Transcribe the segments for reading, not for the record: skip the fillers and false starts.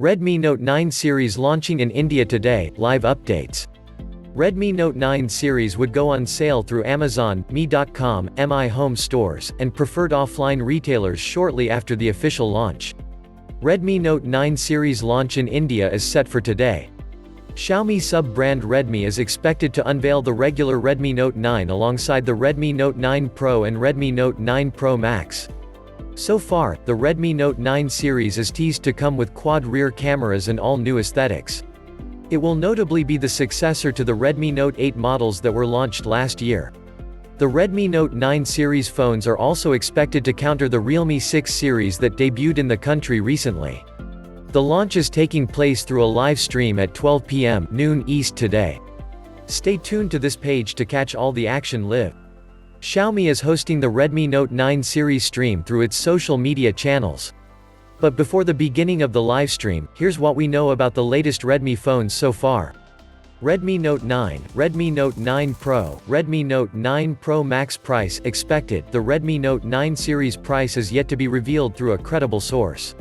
Redmi Note 9 series launching in India today, live updates. Redmi Note 9 series would go on sale through Amazon, Mi.com, Mi Home stores, and preferred offline retailers shortly after the official launch. Redmi Note 9 series launch in India is set for today. Xiaomi sub-brand Redmi is expected to unveil the regular Redmi Note 9 alongside the Redmi Note 9 Pro and Redmi Note 9 Pro Max. So far, the Redmi Note 9 series is teased to come with quad rear cameras and all new aesthetics. It will notably be the successor to the Redmi Note 8 models that were launched last year. The Redmi Note 9 series phones are also expected to counter the Realme 6 series that debuted in the country recently. The launch is taking place through a live stream at 12 p.m. noon East today. Stay tuned to this page to catch all the action live. Xiaomi is hosting the Redmi Note 9 series stream through its social media channels. But before the beginning of the live stream, here's what we know about the latest Redmi phones so far. Redmi Note 9, Redmi Note 9 Pro, Redmi Note 9 Pro Max price expected. The Redmi Note 9 series price is yet to be revealed through a credible source.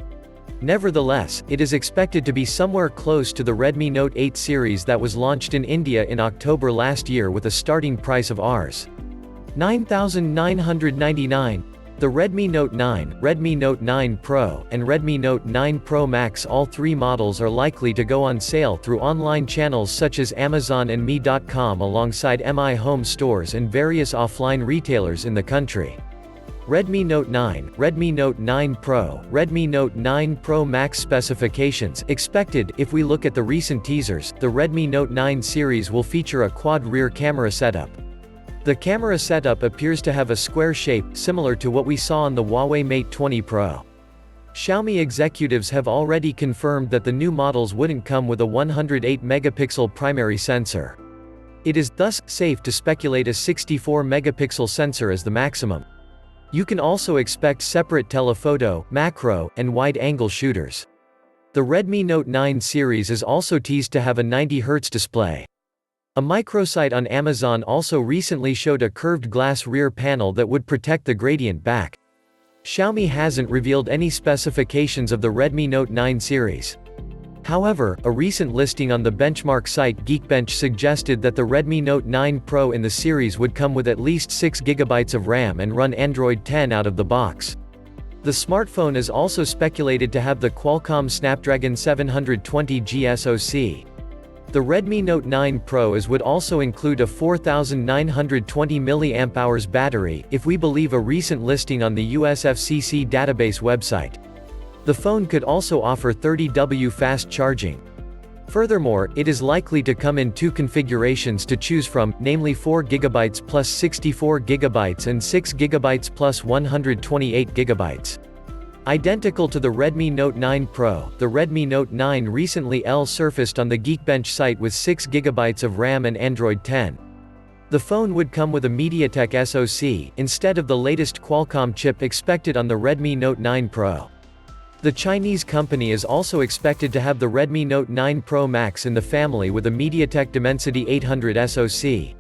Nevertheless, it is expected to be somewhere close to the Redmi Note 8 series that was launched in India in October last year with a starting price of Rs. 9,999. The Redmi Note 9, Redmi Note 9 Pro, and Redmi Note 9 Pro Max, all three models are likely to go on sale through online channels such as Amazon and Mi.com alongside Mi Home stores and various offline retailers in the country. Redmi Note 9, Redmi Note 9 Pro, Redmi Note 9 Pro Max specifications expected. If we look at the recent teasers, the Redmi Note 9 series will feature a quad rear camera setup. The camera setup appears to have a square shape, similar to what we saw on the Huawei Mate 20 Pro. Xiaomi executives have already confirmed that the new models wouldn't come with a 108-megapixel primary sensor. It is, thus, safe to speculate a 64-megapixel sensor as the maximum. You can also expect separate telephoto, macro, and wide-angle shooters. The Redmi Note 9 series is also teased to have a 90Hz display. A microsite on Amazon also recently showed a curved glass rear panel that would protect the gradient back. Xiaomi hasn't revealed any specifications of the Redmi Note 9 series. However, a recent listing on the benchmark site Geekbench suggested that the Redmi Note 9 Pro in the series would come with at least 6 GB of RAM and run Android 10 out of the box. The smartphone is also speculated to have the Qualcomm Snapdragon 720G SoC. The Redmi Note 9 Pro would also include a 4,920 mAh battery, if we believe a recent listing on the US FCC database website. The phone could also offer 30W fast charging. Furthermore, it is likely to come in two configurations to choose from, namely 4GB plus 64GB and 6GB plus 128GB. Identical to the Redmi Note 9 Pro, the Redmi Note 9 recently surfaced on the Geekbench site with 6GB of RAM and Android 10. The phone would come with a MediaTek SoC, instead of the latest Qualcomm chip expected on the Redmi Note 9 Pro. The Chinese company is also expected to have the Redmi Note 9 Pro Max in the family with a MediaTek Dimensity 800 SoC.